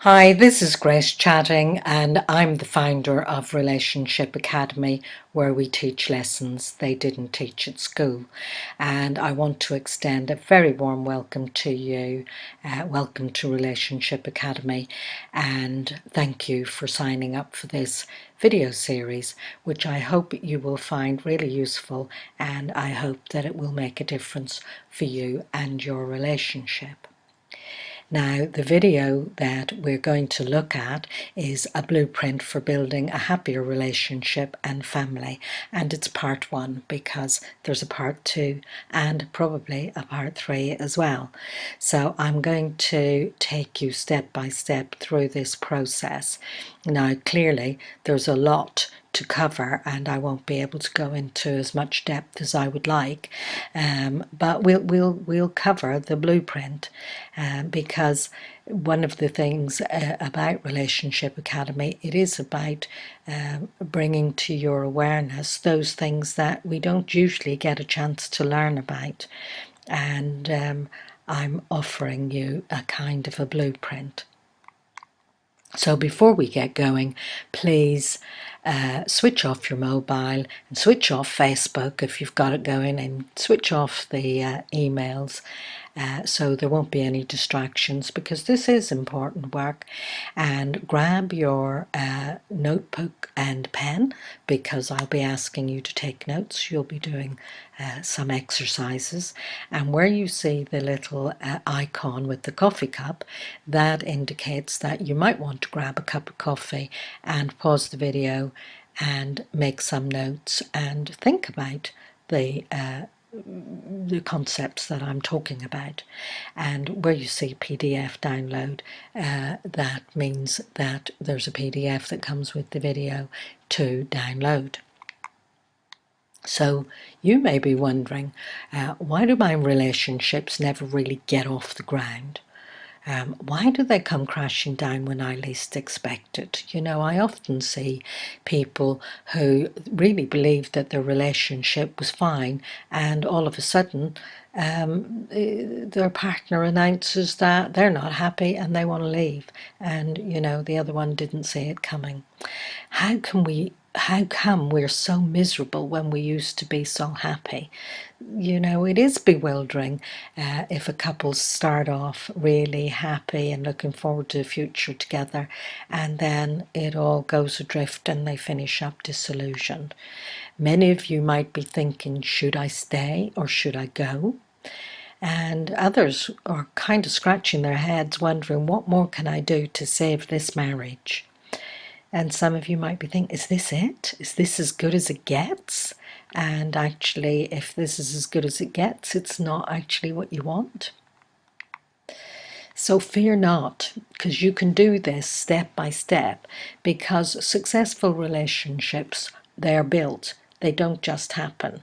Hi, this is Grace chatting, and I'm the founder of Relationship Academy, where we teach lessons they didn't teach at school. And I want to extend a very warm welcome to you. Welcome to Relationship Academy, and thank you for signing up for this video series, which I hope you will find really useful, and I hope that it will make a difference for you and your relationship. Now, the video that we're going to look at is a blueprint for building a happier relationship and family, and it's part one because there's a part two and probably a part three as well. So I'm going to take you step by step through this process. Now, clearly, there's a lot to cover, and I won't be able to go into as much depth as I would like, but we'll cover the blueprint, because one of the things about Relationship Academy, it is about bringing to your awareness those things that we don't usually get a chance to learn about, and I'm offering you a kind of a blueprint. So before we get going, please switch off your mobile and switch off Facebook if you've got it going, and switch off the emails, so there won't be any distractions, because this is important work. And grab your notebook and pen, because I'll be asking you to take notes. You'll be doing some exercises, and where you see the little icon with the coffee cup, that indicates that you might want to grab a cup of coffee and pause the video and make some notes and think about the concepts that I'm talking about. And where you see PDF download, that means that there's a PDF that comes with the video to download. So you may be wondering, why do my relationships never really get off the ground? Why do they come crashing down when I least expect it? You know, I often see people who really believed that their relationship was fine, and all of a sudden their partner announces that they're not happy and they want to leave, and you know, the other one didn't see it coming. How come we're so miserable when we used to be so happy? You know, it is bewildering if a couple start off really happy and looking forward to the future together, and then it all goes adrift and they finish up disillusioned. Many of you might be thinking, should I stay or should I go? And others are kind of scratching their heads, wondering, what more can I do to save this marriage? And some of you might be thinking, is this it? Is this as good as it gets? And actually, if this is as good as it gets, it's not actually what you want. So fear not, because you can do this step by step, because successful relationships, they're built. They don't just happen.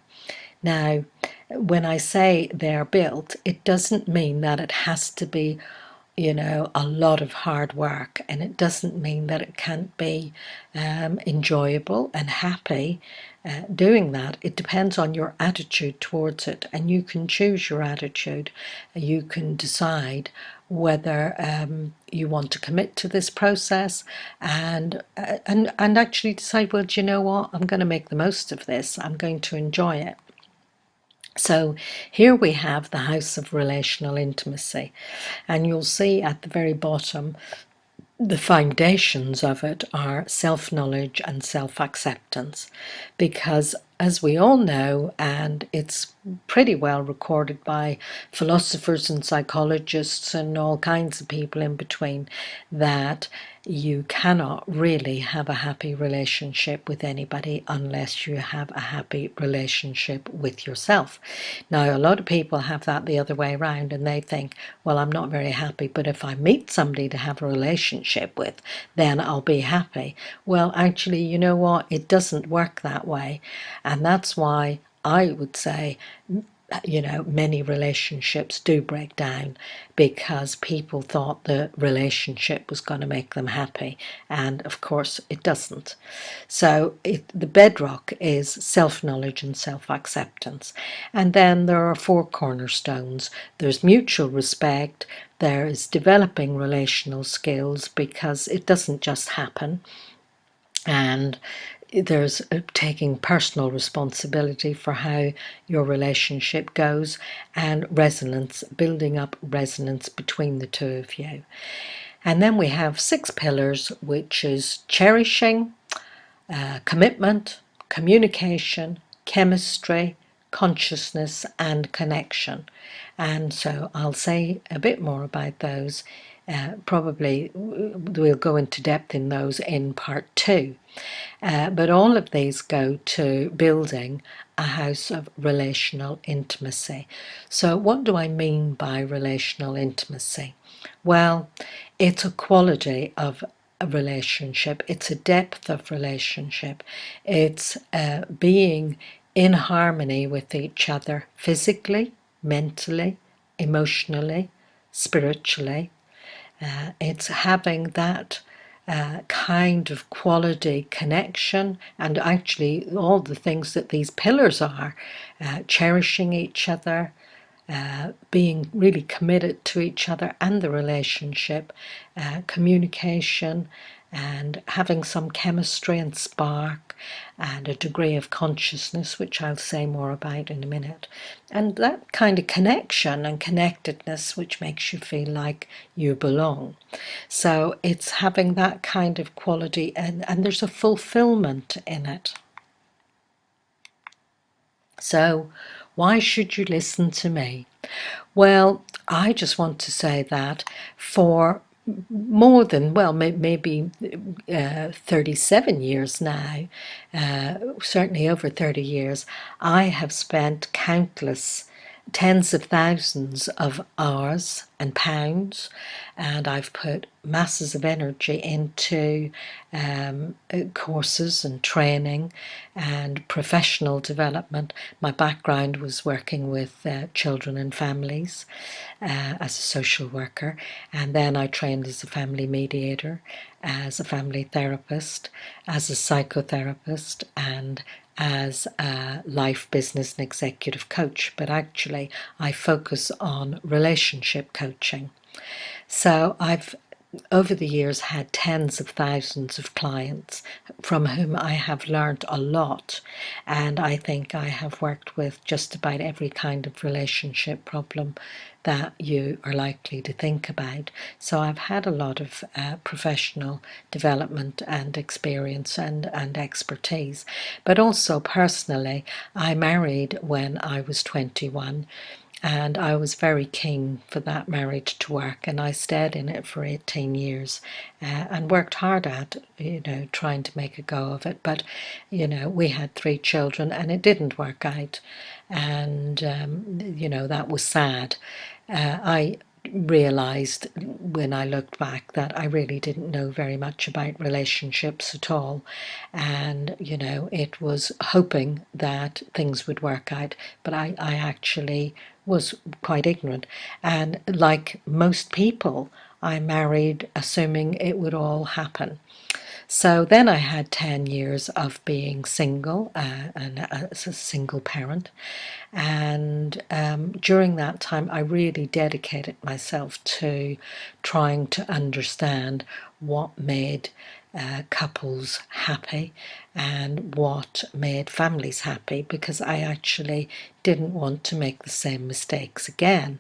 Now, when I say they're built, it doesn't mean that it has to be, you know, a lot of hard work, and it doesn't mean that it can't be enjoyable and happy doing that. It depends on your attitude towards it, and you can choose your attitude. You can decide whether you want to commit to this process, and actually decide, well, do you know what, I'm going to make the most of this, I'm going to enjoy it. So here we have the house of relational intimacy, and you'll see at the very bottom the foundations of it are self-knowledge and self-acceptance, because as we all know, and it's pretty well recorded by philosophers and psychologists and all kinds of people in between, that you cannot really have a happy relationship with anybody unless you have a happy relationship with yourself. Now, a lot of people have that the other way around, and they think, well, I'm not very happy, but if I meet somebody to have a relationship with, then I'll be happy. Well, actually, you know what? It doesn't work that way. And that's why I would say many relationships do break down because people thought the relationship was going to make them happy, and of course it doesn't. So the bedrock is self-knowledge and self-acceptance. And then there are four cornerstones. There's mutual respect, there is developing relational skills, because it doesn't just happen, and there's taking personal responsibility for how your relationship goes, and resonance, building up resonance between the two of you. And then we have 6 pillars, which is cherishing, commitment, communication, chemistry, consciousness, and connection. And so I'll say a bit more about those. Probably we'll go into depth in those in part 2. But all of these go to building a house of relational intimacy. So, what do I mean by relational intimacy? Well, it's a quality of a relationship, it's a depth of relationship, it's being in harmony with each other physically, mentally, emotionally, spiritually. It's having that kind of quality connection, and actually all the things that these pillars are, cherishing each other, being really committed to each other and the relationship, communication, and having some chemistry and spark, and a degree of consciousness, which I'll say more about in a minute. And that kind of connection and connectedness, which makes you feel like you belong. So it's having that kind of quality, and there's a fulfillment in it. So, why should you listen to me? Well, I just want to say that for more than, well, maybe 37 years now, certainly over 30 years, I have spent countless tens of thousands of hours and pounds, and I've put masses of energy into courses and training and professional development. My background was working with children and families as a social worker, and then I trained as a family mediator, as a family therapist, as a psychotherapist, and as a life, business, and executive coach. But actually, I focus on relationship coaching. So I've over the years had tens of thousands of clients from whom I have learned a lot, and I think I have worked with just about every kind of relationship problem that you are likely to think about. So I've had a lot of professional development and experience and expertise. But also personally, I married when I was 21, and I was very keen for that marriage to work, and I stayed in it for 18 years and worked hard at, trying to make a go of it. But, we had 3 children and it didn't work out. And, that was sad. I realized when I looked back that I really didn't know very much about relationships at all, and it was hoping that things would work out, but I actually was quite ignorant, and like most people, I married assuming it would all happen. So then I had 10 years of being single and as a single parent. And during that time, I really dedicated myself to trying to understand what made couples happy and what made families happy, because I actually didn't want to make the same mistakes again.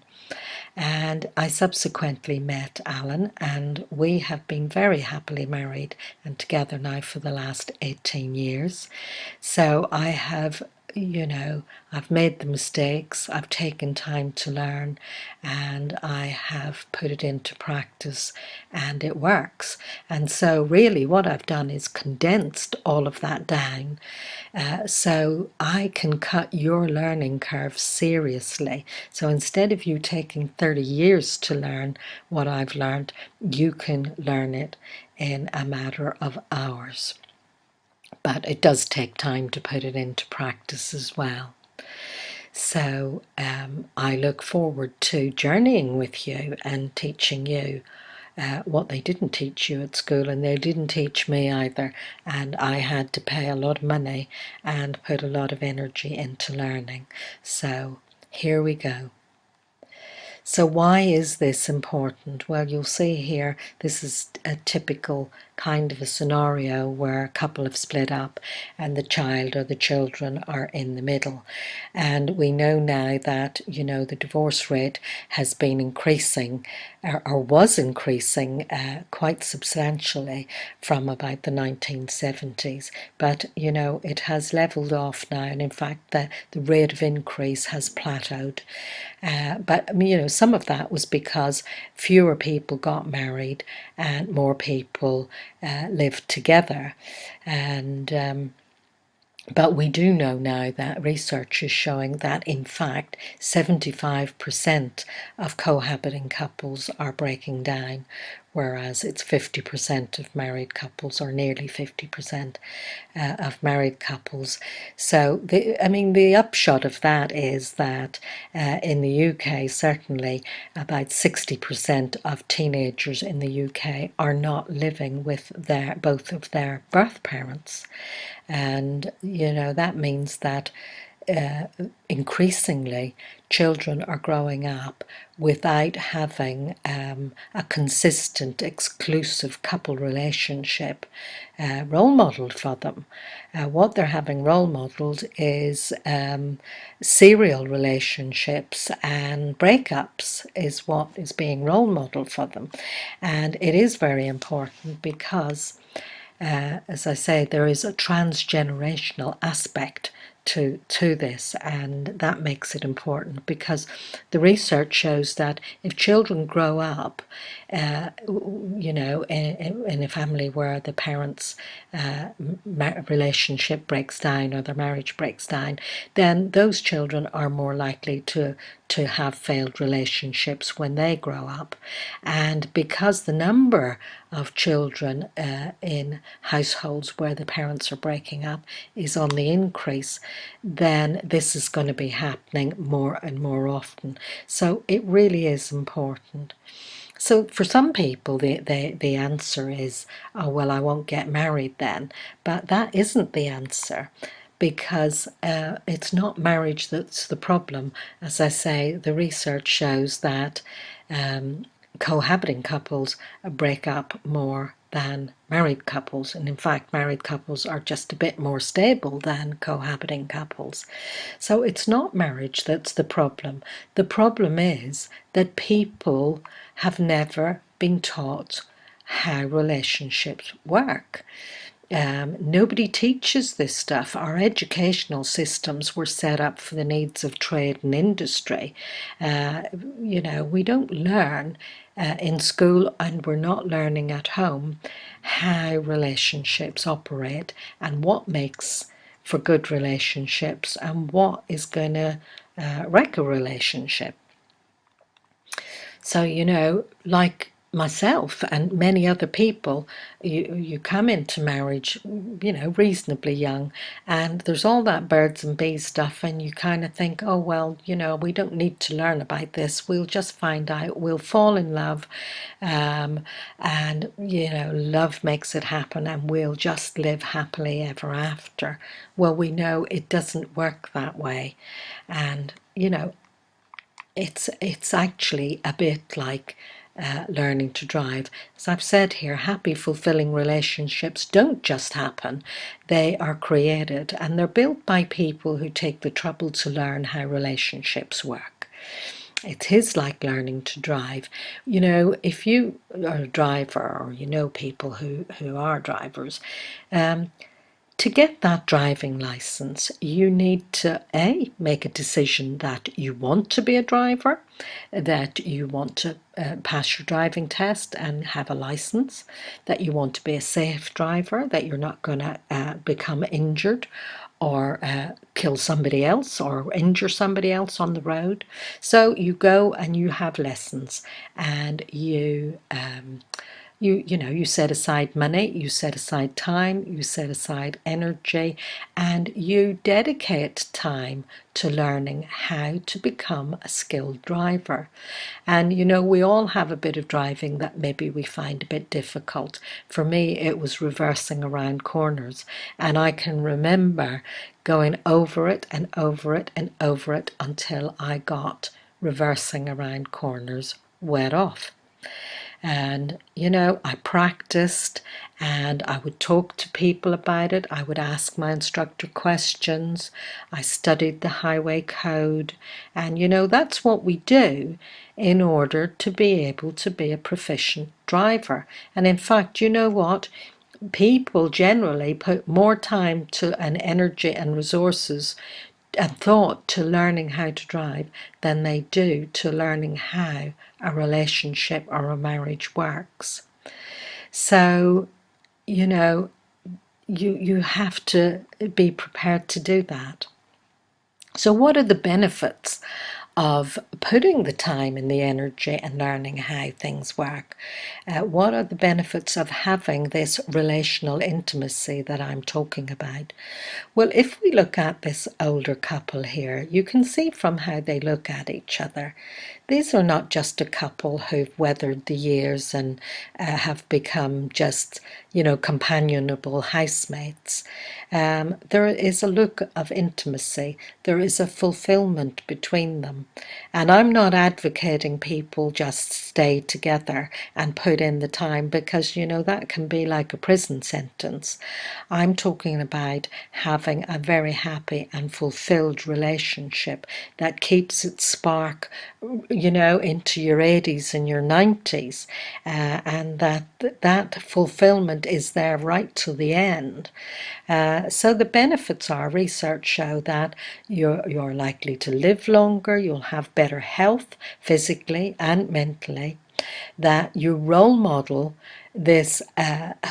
And I subsequently met Alan, and we have been very happily married and together now for the last 18 years. So I have, I've made the mistakes, I've taken time to learn, and I have put it into practice, and it works. And so, really, what I've done is condensed all of that down so I can cut your learning curve seriously. So instead of you taking 30 years to learn what I've learned, you can learn it in a matter of hours. But it does take time to put it into practice as well. So I look forward to journeying with you and teaching you what they didn't teach you at school, and they didn't teach me either. And I had to pay a lot of money and put a lot of energy into learning. So here we go. So why is this important? Well, you'll see here, this is a typical kind of a scenario where a couple have split up and the child or the children are in the middle. And we know now that, the divorce rate has been increasing or was increasing quite substantially from about the 1970s. But, it has levelled off now. And in fact, the rate of increase has plateaued. But some of that was because fewer people got married and more people lived together. And but we do know now that research is showing that, in fact, 75% of cohabiting couples are breaking down, whereas it's 50% of married couples, or nearly 50% of married couples. So, the upshot of that is that in the UK, certainly about 60% of teenagers in the UK are not living with both of their birth parents. And, that means that increasingly children are growing up without having a consistent, exclusive couple relationship role modelled for them. What they're having role modelled is serial relationships, and breakups is what is being role modelled for them. And it is very important because as I say, there is a transgenerational aspect to this, and that makes it important because the research shows that if children grow up, in a family where the parents' relationship breaks down or their marriage breaks down, then those children are more likely to have failed relationships when they grow up. And because the number of children in households where the parents are breaking up is on the increase, then this is going to be happening more and more often. So it really is important. So for some people, the answer is, oh, well, I won't get married then. But that isn't the answer, because it's not marriage that's the problem. As I say, the research shows that cohabiting couples break up more than married couples. And in fact, married couples are just a bit more stable than cohabiting couples. So it's not marriage that's the problem. The problem is that people have never been taught how relationships work. Nobody teaches this stuff. Our educational systems were set up for the needs of trade and industry. We don't learn in school, and we're not learning at home how relationships operate and what makes for good relationships and what is going to wreck a relationship. So, like myself and many other people, you come into marriage, reasonably young, and there's all that birds and bees stuff, and you kind of think, oh, well, we don't need to learn about this. We'll just find out. We'll fall in love, and, love makes it happen, and we'll just live happily ever after. Well, we know it doesn't work that way. And, it's actually a bit like learning to drive. As I've said here, happy, fulfilling relationships don't just happen. They are created, and they're built by people who take the trouble to learn how relationships work. It is like learning to drive. If you are a driver, or people who are drivers, to get that driving license, you need to make a decision that you want to be a driver, that you want to pass your driving test and have a license, that you want to be a safe driver, that you're not going to become injured or kill somebody else or injure somebody else on the road. So you go and you have lessons, and you You set aside money, you set aside time, you set aside energy, and you dedicate time to learning how to become a skilled driver. And we all have a bit of driving that maybe we find a bit difficult. For me, it was reversing around corners, and I can remember going over it and over it and over it until I got reversing around corners wet off. And, I practiced and I would talk to people about it. I would ask my instructor questions. I studied the highway code. And, that's what we do in order to be able to be a proficient driver. And in fact, you know what? People generally put more time to and energy and resources and thought to learning how to drive than they do to learning how a relationship or a marriage works. So, you know, you have to be prepared to do that. So, what are the benefits of putting the time and the energy and learning how things work? What are the benefits of having this relational intimacy that I'm talking about? Well, if we look at this older couple here, you can see from how they look at each other. These are not just a couple who've weathered the years and have become just, companionable housemates. There is a look of intimacy. There is a fulfillment between them. And I'm not advocating people just stay together and put in the time because, that can be like a prison sentence. I'm talking about having a very happy and fulfilled relationship that keeps its spark, into your 80s and your 90s, and that fulfillment is there right to the end. So the benefits are, research show that you're likely to live longer, you'll have better health physically and mentally, that you role model this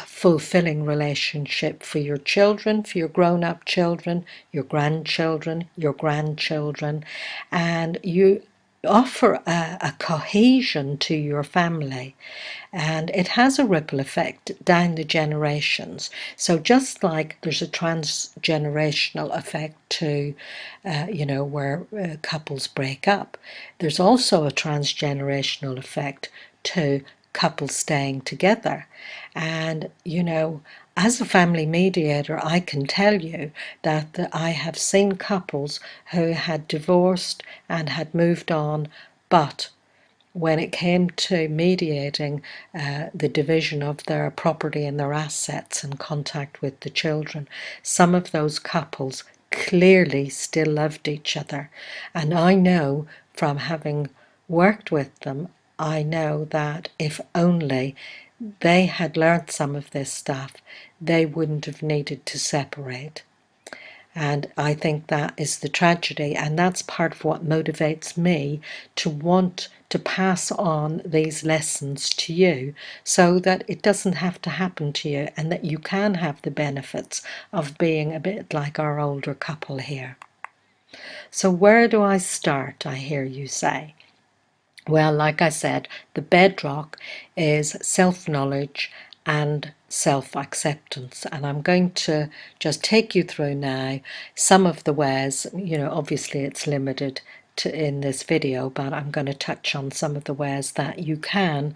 fulfilling relationship for your children, for your grown-up children, your grandchildren, and you offer a cohesion to your family, and it has a ripple effect down the generations. So just like there's a transgenerational effect to where couples break up, there's also a transgenerational effect to couples staying together. And as a family mediator, I can tell you that I have seen couples who had divorced and had moved on, but when it came to mediating the division of their property and their assets and contact with the children, some of those couples clearly still loved each other. And I know from having worked with them, I know that if only they had learnt some of this stuff, they wouldn't have needed to separate. And I think that is the tragedy, and that's part of what motivates me to want to pass on these lessons to you so that it doesn't have to happen to you and that you can have the benefits of being a bit like our older couple here. So where do I start, I hear you say? Well, like I said, the bedrock is self-knowledge and self-acceptance. And I'm going to just take you through now some of the ways, obviously it's limited in this video, but I'm going to touch on some of the ways that you can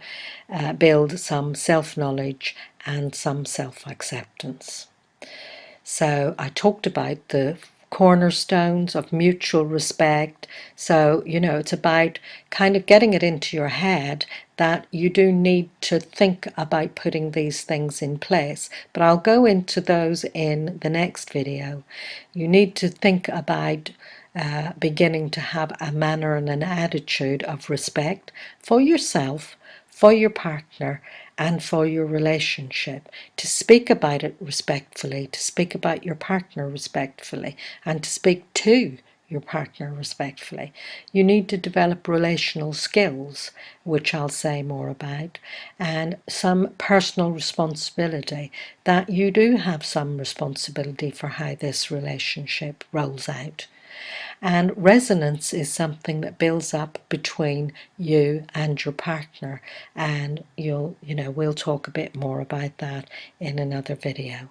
build some self-knowledge and some self-acceptance. So I talked about the cornerstones of mutual respect. So, it's about kind of getting it into your head that you do need to think about putting these things in place. But I'll go into those in the next video. You need to think about beginning to have a manner and an attitude of respect for yourself, for your partner, and for your relationship, to speak about it respectfully, to speak about your partner respectfully, and to speak to your partner respectfully. You need to develop relational skills, which I'll say more about, and some personal responsibility, that you do have some responsibility for how this relationship rolls out. And resonance is something that builds up between you and your partner. And we'll talk a bit more about that in another video.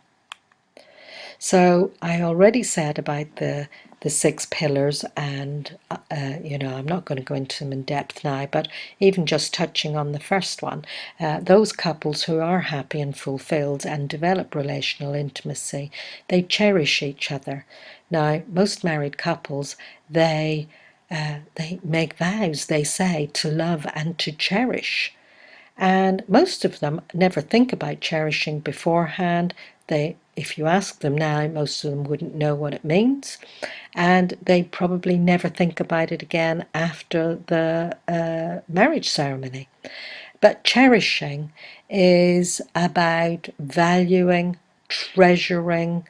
So I already said about the 6 pillars, and I'm not going to go into them in depth now, but even just touching on the first one, those couples who are happy and fulfilled and develop relational intimacy, they cherish each other. Now, most married couples, they make vows, they say, to love and to cherish. And most of them never think about cherishing beforehand. If you ask them now, most of them wouldn't know what it means. And they probably never think about it again after the marriage ceremony. But cherishing is about valuing, treasuring,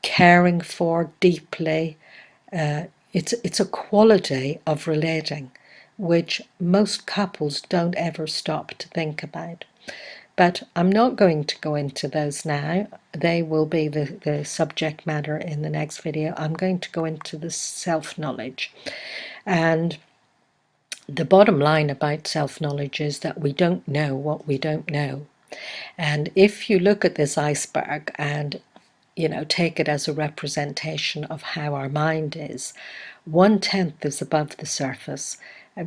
caring for deeply. It's a quality of relating which most couples don't ever stop to think about. But I'm not going to go into those now. They will be the subject matter in the next video. I'm going to go into the self-knowledge. And the bottom line about self-knowledge is that we don't know what we don't know. And if you look at this iceberg and take it as a representation of how our mind is, 1/10 is above the surface,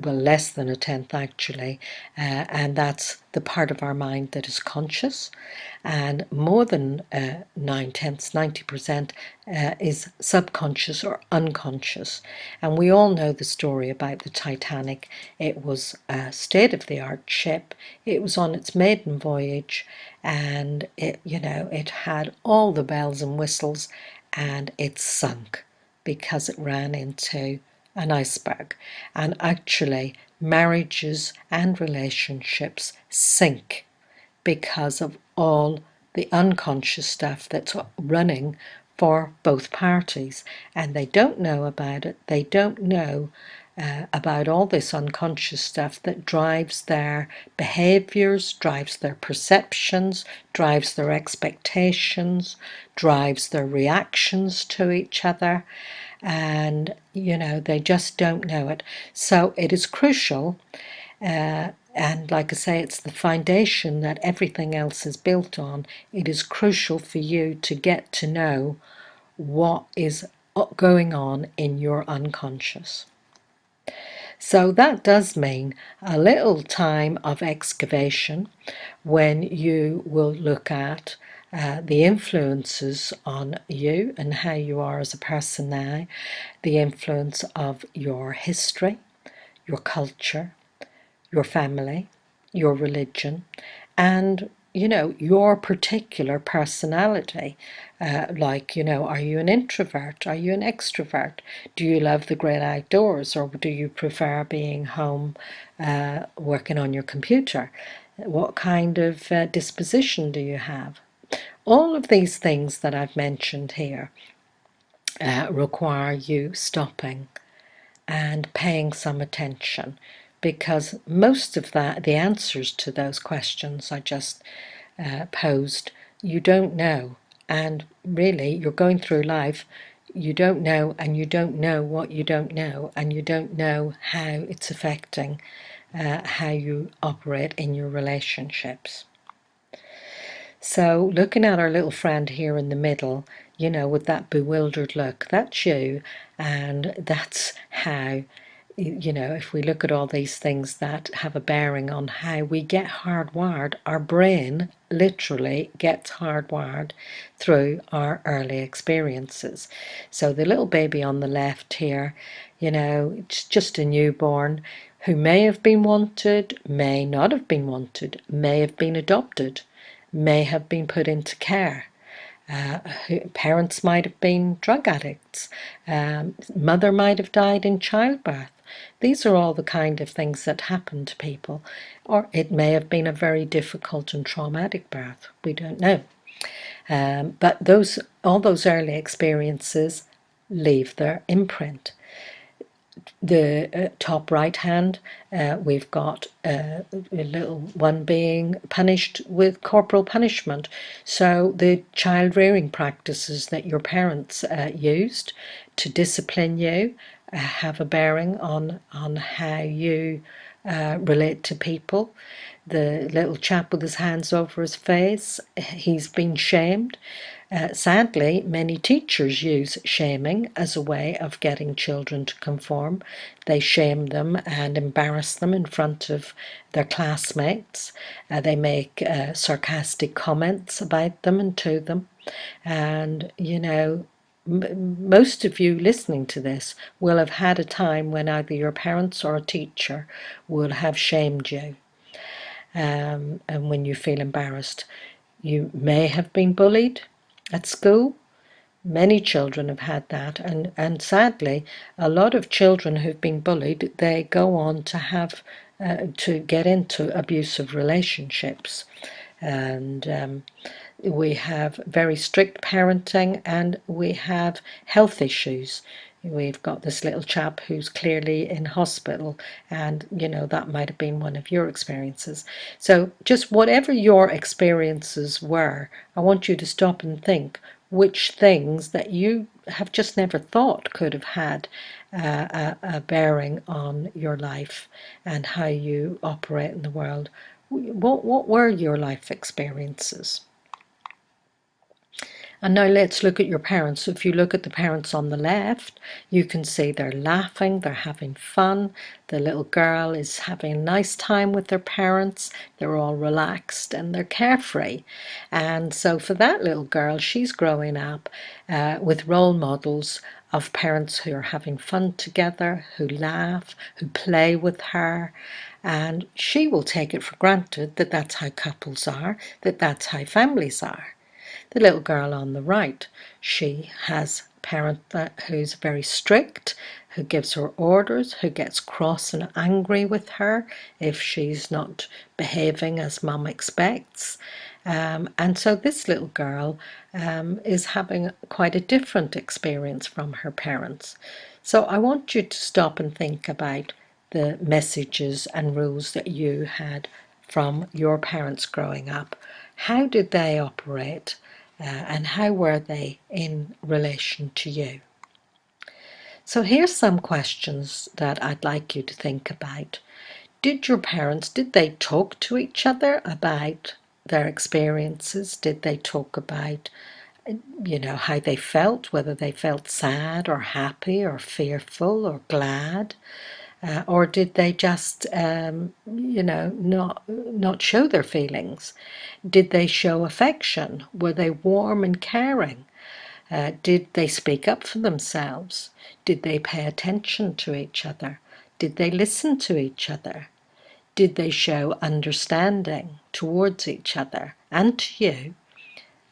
well, less than a tenth actually, and that's the part of our mind that is conscious, and more than 9/10, 90% is subconscious or unconscious. And we all know the story about the Titanic. It was a state-of-the-art ship. It was on its maiden voyage, and it had all the bells and whistles, and it sunk because it ran into an iceberg. And actually, marriages and relationships sink because of all the unconscious stuff that's running for both parties. And they don't know about it. They don't know about all this unconscious stuff that drives their behaviors, drives their perceptions, drives their expectations, drives their reactions to each other. And, they just don't know it. So it is crucial. And like I say, it's the foundation that everything else is built on. It is crucial for you to get to know what is going on in your unconscious. So that does mean a little time of excavation when you will look at the influences on you and how you are as a person now, the influence of your history, your culture, your family, your religion, and your particular personality. Are you an introvert? Are you an extrovert? Do you love the great outdoors, or do you prefer being home working on your computer? What kind of disposition do you have? All of these things that I've mentioned here require you stopping and paying some attention, because most of the answers to those questions I just posed, you don't know. And really, you're going through life, you don't know, and you don't know what you don't know, and you don't know how it's affecting how you operate in your relationships. So looking at our little friend here in the middle, with that bewildered look, that's you. And that's how, if we look at all these things that have a bearing on how we get hardwired, our brain literally gets hardwired through our early experiences. So the little baby on the left here, it's just a newborn who may have been wanted, may not have been wanted, may have been adopted, may have been put into care. Parents might have been drug addicts. Mother might have died in childbirth. These are all the kind of things that happen to people. Or it may have been a very difficult and traumatic birth. We don't know. But all those early experiences leave their imprint. the top right hand, we've got a little one being punished with corporal punishment. So the child rearing practices that your parents used to discipline you have a bearing on how you relate to people. The little chap with his hands over his face, he's been shamed. Sadly, many teachers use shaming as a way of getting children to conform. They shame them and embarrass them in front of their classmates. They make sarcastic comments about them and to them. And, most of you listening to this will have had a time when either your parents or a teacher will have shamed you. And when you feel embarrassed, you may have been bullied at school. Many children have had that, and sadly, a lot of children who've been bullied, they go on to have to get into abusive relationships. And we have very strict parenting, and we have health issues. We've got this little chap who's clearly in hospital, and that might have been one of your experiences. So, just whatever your experiences were, I want you to stop and think which things that you have just never thought could have had a bearing on your life and how you operate in the world. What were your life experiences? And now let's look at your parents. So if you look at the parents on the left, you can see they're laughing, they're having fun. The little girl is having a nice time with their parents. They're all relaxed and they're carefree. And so for that little girl, she's growing up with role models of parents who are having fun together, who laugh, who play with her. And she will take it for granted that that's how couples are, that that's how families are. The little girl on the right, she has a parent who's very strict, who gives her orders, who gets cross and angry with her if she's not behaving as mum expects. And so this little girl is having quite a different experience from her parents. So I want you to stop and think about the messages and rules that you had from your parents growing up. How did they operate? And how were they in relation to you? So here's some questions that I'd like you to think about. Did your parents, did they talk to each other about their experiences? Did they talk about, how they felt, whether they felt sad or happy or fearful or glad? Or did they just, not show their feelings? Did they show affection? Were they warm and caring? Did they speak up for themselves? Did they pay attention to each other? Did they listen to each other? Did they show understanding towards each other and to you?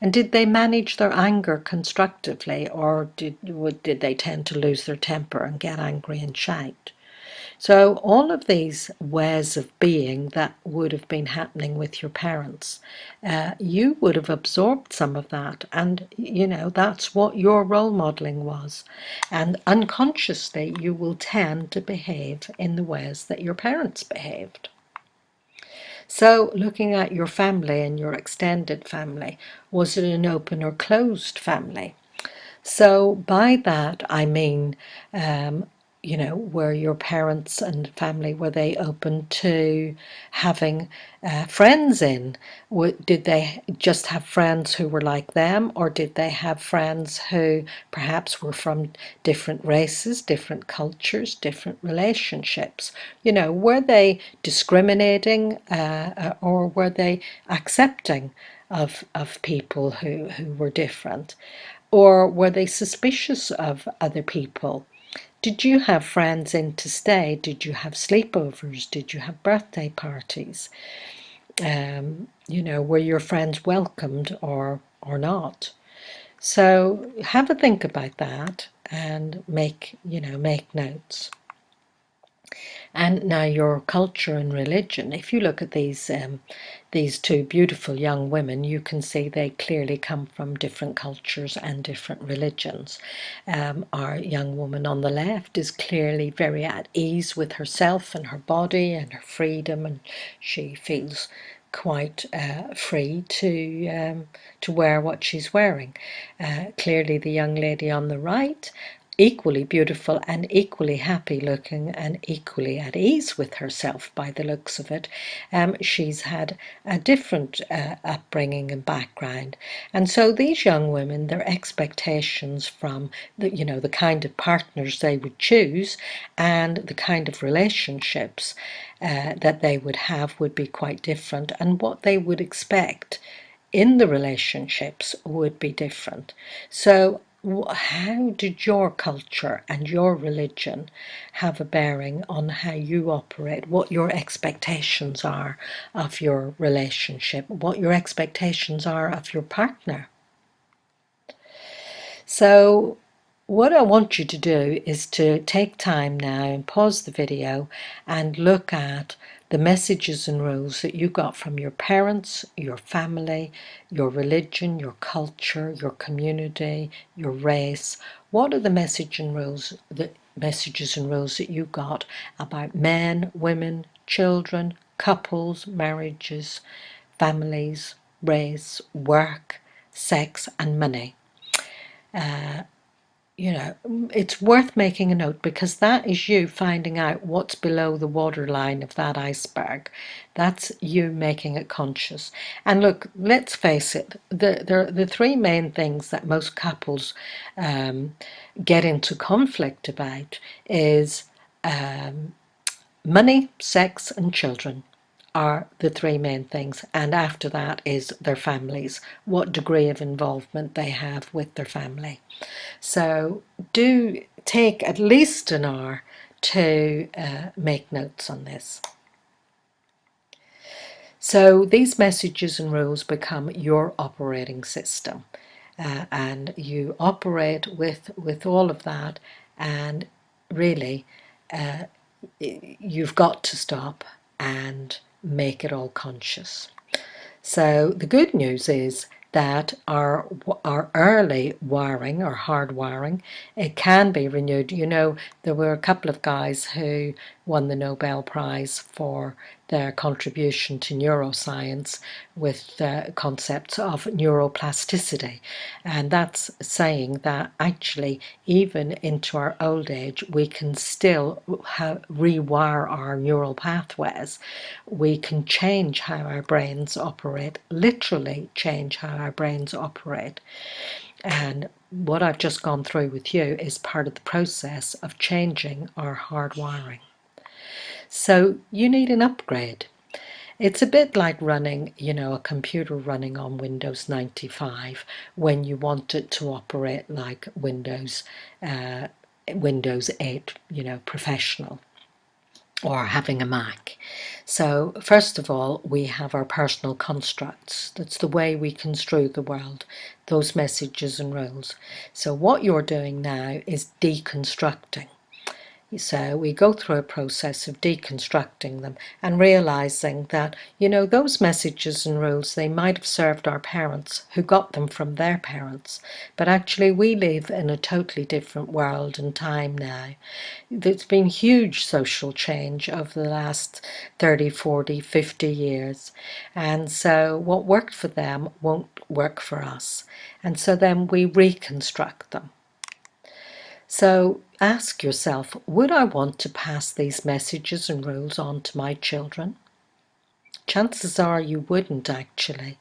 And did they manage their anger constructively, or did they tend to lose their temper and get angry and shout? So all of these ways of being that would have been happening with your parents, you would have absorbed some of that, and that's what your role modeling was. And unconsciously, you will tend to behave in the ways that your parents behaved. So, looking at your family and your extended family, was it an open or closed family? So by that I mean, were your parents and family, were they open to having friends in? Did they just have friends who were like them, or did they have friends who perhaps were from different races, different cultures, different relationships? Were they discriminating or were they accepting of people who were different? Or were they suspicious of other people? Did you have friends in to stay? Did you have sleepovers? Did you have birthday parties? Were your friends welcomed or not? So have a think about that and make notes. And now your culture and religion, if you look at these two beautiful young women, you can see they clearly come from different cultures and different religions. Our young woman on the left is clearly very at ease with herself and her body and her freedom, and she feels quite free to wear what she's wearing. Clearly, the young lady on the right, equally beautiful and equally happy looking and equally at ease with herself by the looks of it. She's had a different upbringing and background. And so these young women, their expectations from the kind of partners they would choose and the kind of relationships that they would have would be quite different, and what they would expect in the relationships would be different. So, how did your culture and your religion have a bearing on how you operate, what your expectations are of your relationship, what your expectations are of your partner? So, what I want you to do is to take time now and pause the video and look at the messages and rules that you got from your parents, your family, your religion, your culture, your community, your race. What are the messages and rules that you got about men, women, children, couples, marriages, families, race, work, sex, and money? It's worth making a note, because that is you finding out what's below the waterline of that iceberg. That's you making it conscious. And look, let's face it, the three main things that most couples get into conflict about is money, sex, and children are the three main things. And after that is their families, what degree of involvement they have with their family. So do take at least an hour to make notes on this. So these messages and rules become your operating system, and you operate with all of that, and really you've got to stop and make it all conscious. So the good news is that our early wiring, or hardwiring, it can be renewed. There were a couple of guys who won the Nobel Prize for their contribution to neuroscience with concepts of neuroplasticity, and that's saying that actually even into our old age we can still rewire our neural pathways. We can change how our brains operate, literally change how our brains operate. And what I've just gone through with you is part of the process of changing our hardwiring. So you need an upgrade. It's a bit like running, a computer running on Windows 95 when you want it to operate like Windows 8, professional, or having a Mac. So first of all, we have our personal constructs. That's the way we construe the world, those messages and rules. So what you're doing now is deconstructing. So we go through a process of deconstructing them and realizing that, those messages and rules, they might have served our parents who got them from their parents. But actually we live in a totally different world and time now. There's been huge social change over the last 30, 40, 50 years. And so what worked for them won't work for us. And so then we reconstruct them. So ask yourself, would I want to pass these messages and rules on to my children? Chances are you wouldn't, actually.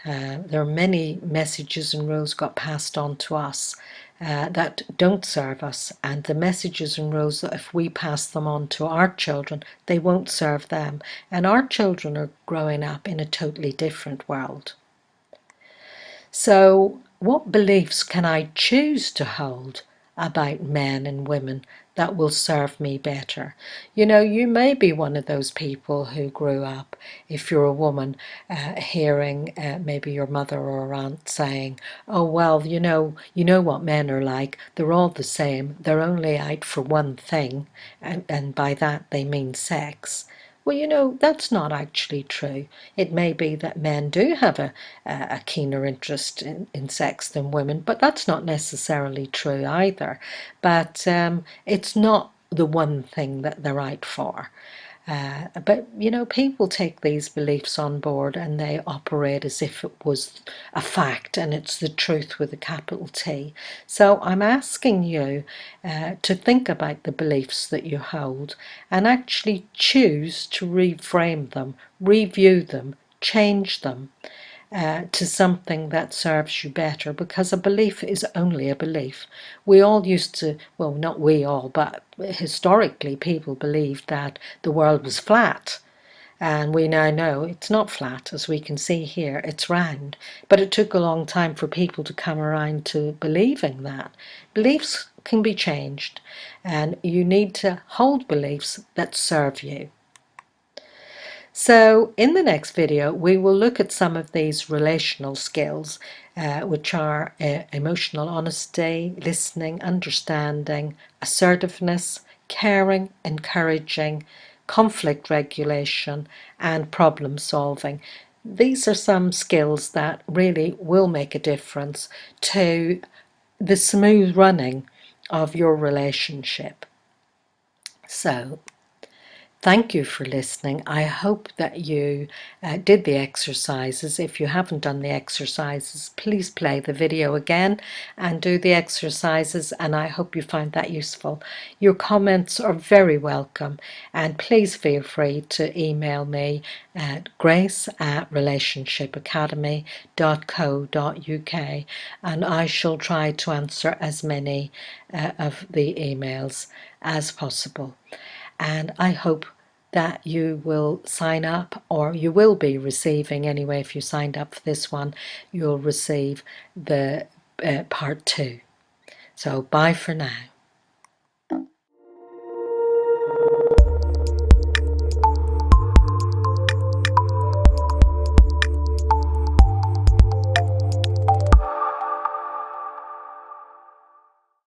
There are many messages and rules got passed on to us that don't serve us, and the messages and rules that if we pass them on to our children, they won't serve them, and our children are growing up in a totally different world. So what beliefs can I choose to hold about men and women that will serve me better. You know, you may be one of those people who grew up, if you're a woman, hearing maybe your mother or aunt saying, oh, well, you know what men are like. They're all the same. They're only out for one thing. And by that they mean sex. Well, you know, that's not actually true. It may be that men do have a keener interest in sex than women, but that's not necessarily true either. But it's not the one thing that they're out for. But you know, people take these beliefs on board and they operate as if it was a fact and it's the truth with a capital T. So I'm asking you to think about the beliefs that you hold and actually choose to reframe them, review them, change them to something that serves you better, because a belief is only a belief. We all used to, well, not we all, but historically people believed that the world was flat. And we now know it's not flat, as we can see here, it's round. But it took a long time for people to come around to believing that. Beliefs can be changed, and you need to hold beliefs that serve you. So in the next video, we will look at some of these relational skills, which are emotional honesty, listening, understanding, assertiveness, caring, encouraging, conflict regulation, and problem solving. These are some skills that really will make a difference to the smooth running of your relationship. So, thank you for listening. I hope that you did the exercises. If you haven't done the exercises, please play the video again and do the exercises, and I hope you found that useful. Your comments are very welcome, and please feel free to email me at grace@relationshipacademy.co.uk, and I shall try to answer as many of the emails as possible. And I hope that you will sign up, or you will be receiving anyway. If you signed up for this one, you'll receive the part 2. So bye for now.